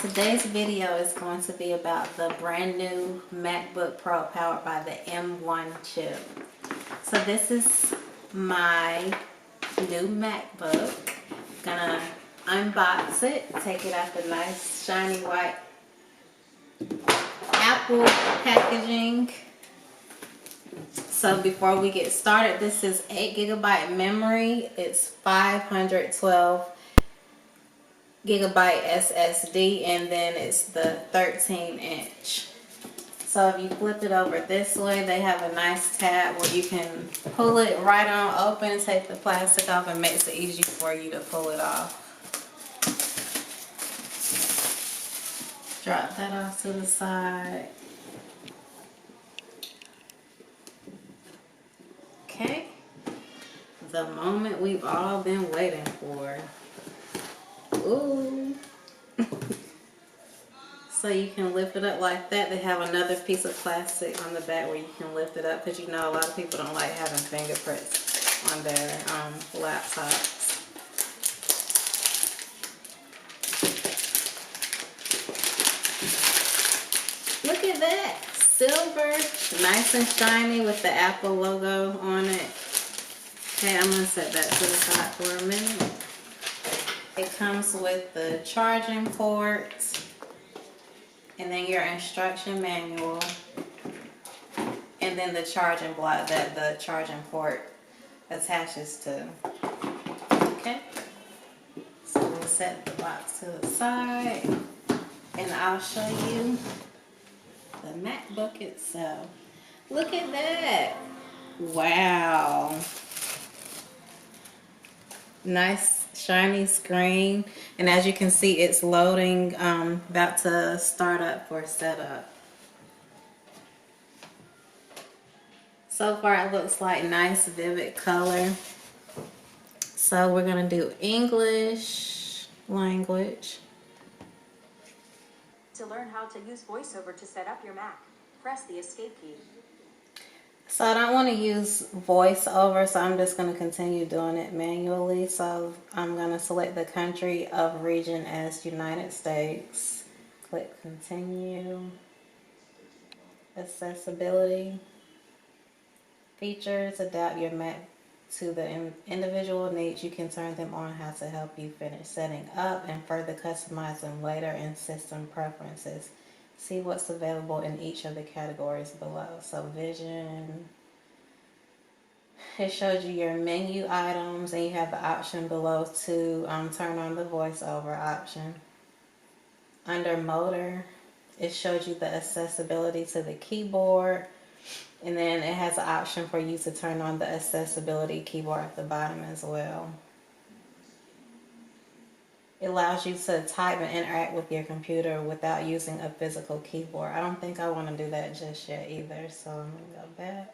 today's video is going to be about the brand new MacBook Pro powered by the M1 chip. So this is my new MacBook. Gonna unbox it, take it out the nice shiny white Apple packaging. So before we get started, this is 8GB memory. It's 512 gigabyte SSD, and then it's the 13-inch. So if you flip it over this way, they have a nice tab where you can pull it right on open, take the plastic off, and makes it easy for you to pull it off. Drop that off to the side. Okay, the moment we've all been waiting for. Ooh. So you can lift it up like that. They have another piece of plastic on the back where you can lift it up, because you know a lot of people don't like having fingerprints on their laptops. Look at that. Silver, nice and shiny with the Apple logo on it. Okay, I'm going to set that to the side for a minute. It comes with the charging port, and then your instruction manual, and then the charging block that the charging port attaches to. Okay, so we'll set the box to the side, and I'll show you the MacBook itself. Look at that. Wow. Nice shiny screen, and as you can see, it's loading, about to start up for setup. So far it looks like nice vivid color. So we're gonna do English language. To learn how to use VoiceOver to set up your Mac, press the escape key. So I don't want to use VoiceOver, so I'm just going to continue doing it manually. So I'm going to select the country of region as United States. Click continue. Accessibility. Features. Adapt your Mac to the individual needs. You can turn them on how to help you finish setting up and further customize them later in system preferences. See what's available in each of the categories below. So vision, it shows you your menu items, and you have the option below to turn on the voiceover option. Under motor, it shows you the accessibility to the keyboard, and then it has an option for you to turn on the accessibility keyboard at the bottom as well. It allows you to type and interact with your computer without using a physical keyboard. I don't think I want to do that just yet either, so I'm going to go back.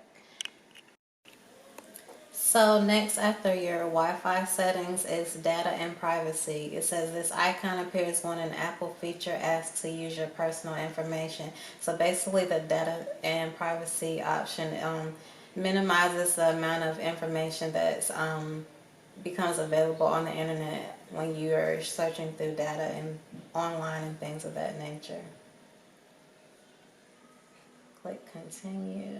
So next, after your Wi-Fi settings, is data and privacy. It says this icon appears when an Apple feature asks to use your personal information. So basically the data and privacy option minimizes the amount of information that's becomes available on the internet when you are searching through data and online and things of that nature. Click continue.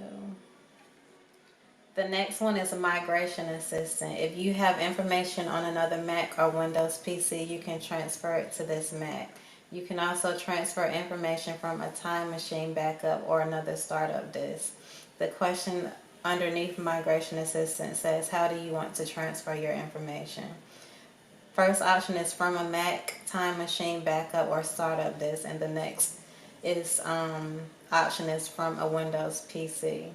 The next one is a migration assistant. If you have information on another Mac or Windows PC, you can transfer it to this Mac. You can also transfer information from a time machine backup or another startup disk. The question underneath migration assistant says, how do you want to transfer your information? First option is from a Mac, time machine backup, or startup disk, and the next is option is from a Windows PC.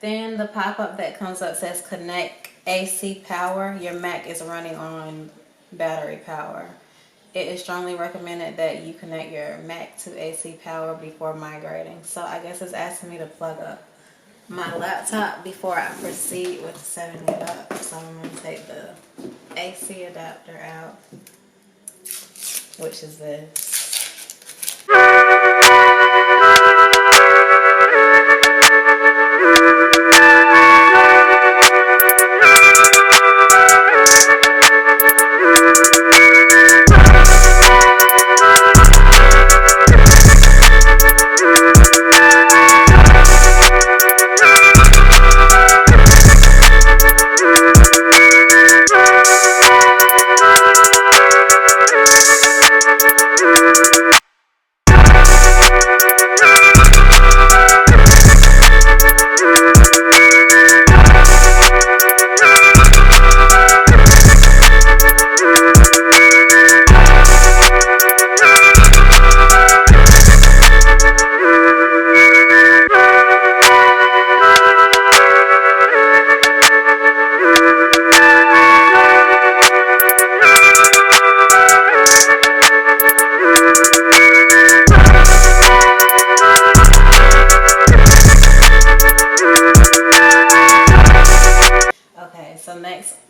Then the pop-up that comes up says connect AC power. Your Mac is running on battery power. It is strongly recommended that you connect your Mac to AC power before migrating. So I guess it's asking me to plug up my laptop before I proceed with setting it up. So I'm going to take the AC adapter out, which is this.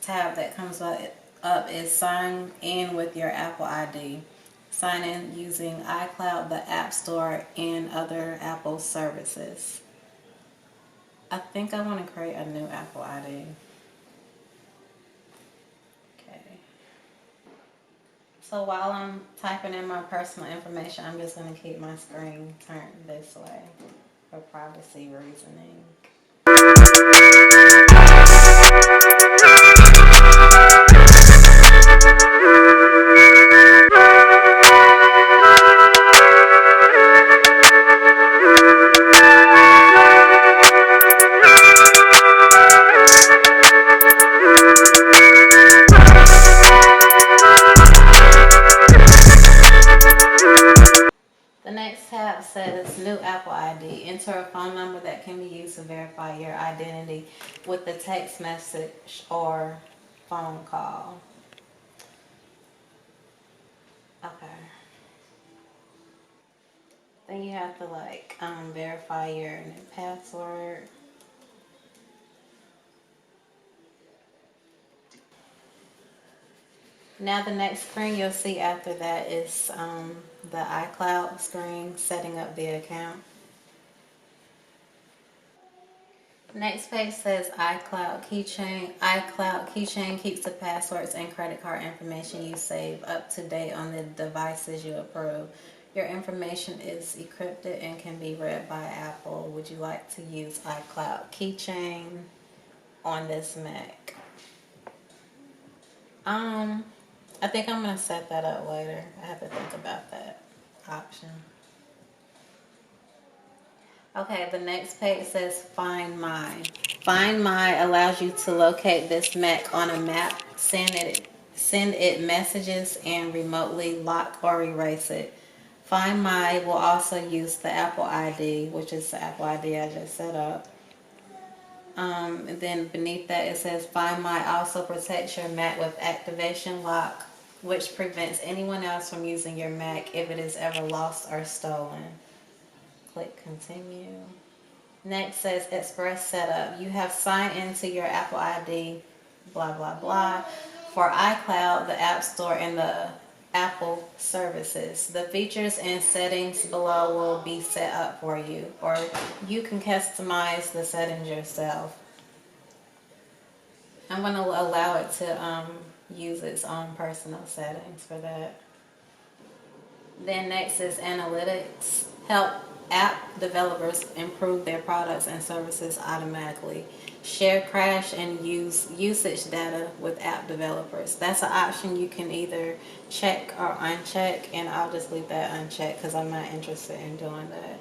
tab that comes up is sign in with your Apple ID. Sign in using iCloud, the App Store, and other Apple services. I think I want to create a new Apple ID. Okay. So while I'm typing in my personal information, I'm just going to keep my screen turned this way for privacy reasoning. The next tab says new Apple ID. Enter a phone number that can be used to verify your identity with a text message or phone call. Okay. Then you have to verify your new password. Now the next screen you'll see after that is the iCloud screen, setting up the account. Next page says iCloud Keychain. iCloud Keychain keeps the passwords and credit card information you save up to date on the devices you approve. Your information is encrypted and can be read by Apple. Would you like to use iCloud Keychain on this Mac? I think I'm going to set that up later. I have to think about that option. Okay, the next page says Find My. Find My allows you to locate this Mac on a map, send it messages, and remotely lock or erase it. Find My will also use the Apple ID, which is the Apple ID I just set up. And then beneath that it says Find My also protects your Mac with activation lock, which prevents anyone else from using your Mac if it is ever lost or stolen. Click continue. Next says Express Setup. You have signed into your Apple ID, blah, blah, blah, for iCloud, the App Store, and the Apple services. The features and settings below will be set up for you, or you can customize the settings yourself. I'm going to allow it to use its own personal settings for that. Then next is Analytics. Help app developers improve their products and services automatically. Share crash and use usage data with app developers. That's an option you can either check or uncheck, and I'll just leave that unchecked because I'm not interested in doing that.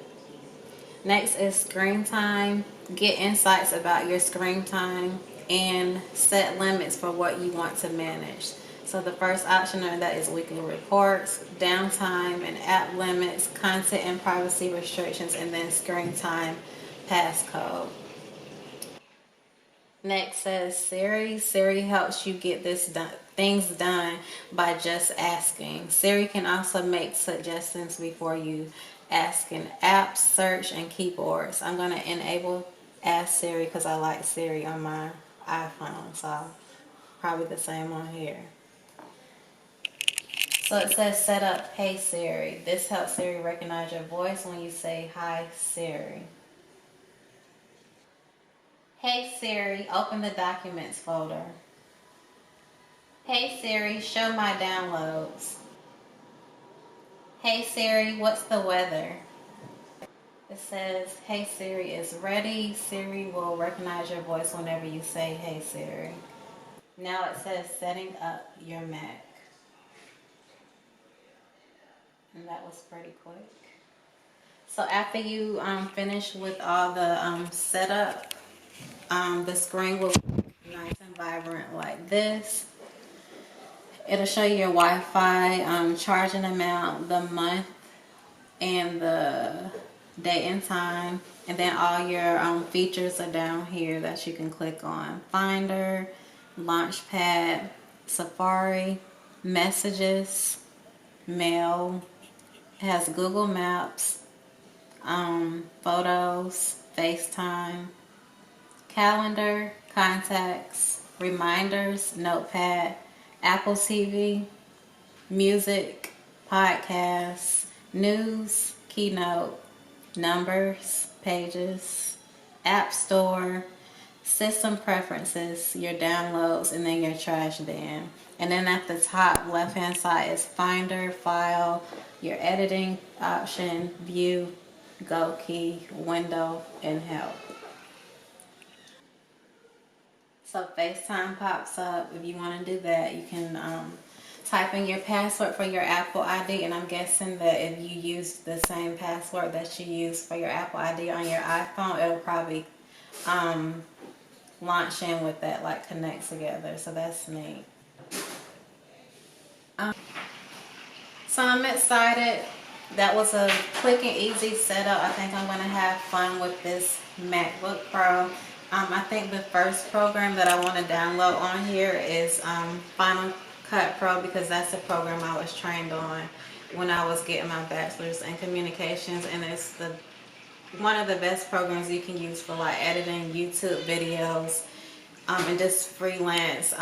Next is Screen Time. Get insights about your screen time and set limits for what you want to manage. So the first option on that is weekly reports, downtime and app limits, content and privacy restrictions, and then screen time passcode. Next says Siri. Siri helps you get things done by just asking. Siri can also make suggestions before you ask in apps, search, and keyboards. I'm going to enable Ask Siri because I like Siri on my iPhone, so probably the same on here. So it says set up Hey Siri. This helps Siri recognize your voice when you say Hi Siri. Hey Siri, open the Documents folder. Hey Siri, show my downloads. Hey Siri, what's the weather? It says Hey Siri is ready. Siri will recognize your voice whenever you say Hey Siri. Now it says setting up your Mac. And that was pretty quick. So after you finish with all the setup, the screen will be nice and vibrant like this. It'll show you your Wi-Fi, charging amount, the month, and the date and time. And then all your features are down here that you can click on. Finder, Launchpad, Safari, Messages, Mail. It has Google Maps, Photos, FaceTime, Calendar, Contacts, reminders, notepad, Apple TV, music, podcasts, news, keynote, numbers, pages, app store, system preferences, your downloads, and then your trash bin. And then at the top left hand side is Finder, File, your editing option, View, Go key, Window, and Help. So FaceTime pops up. If you want to do that, you can type in your password for your Apple ID, and I'm guessing that if you use the same password that you use for your Apple ID on your iPhone, it'll probably launch in with that, like connect together. So that's neat. So I'm excited. That was a quick and easy setup. I think I'm going to have fun with this MacBook Pro. I think the first program that I want to download on here is Final Cut Pro, because that's the program I was trained on when I was getting my bachelor's in communications, and it's one of the best programs you can use for like editing YouTube videos and just freelance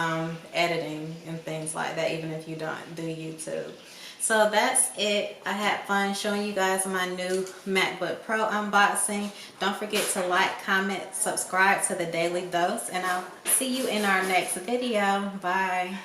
editing and things like that, even if you don't do YouTube. So that's it. I had fun showing you guys my new MacBook Pro unboxing. Don't forget to like, comment, subscribe to the Daily Dose, and I'll see you in our next video. Bye.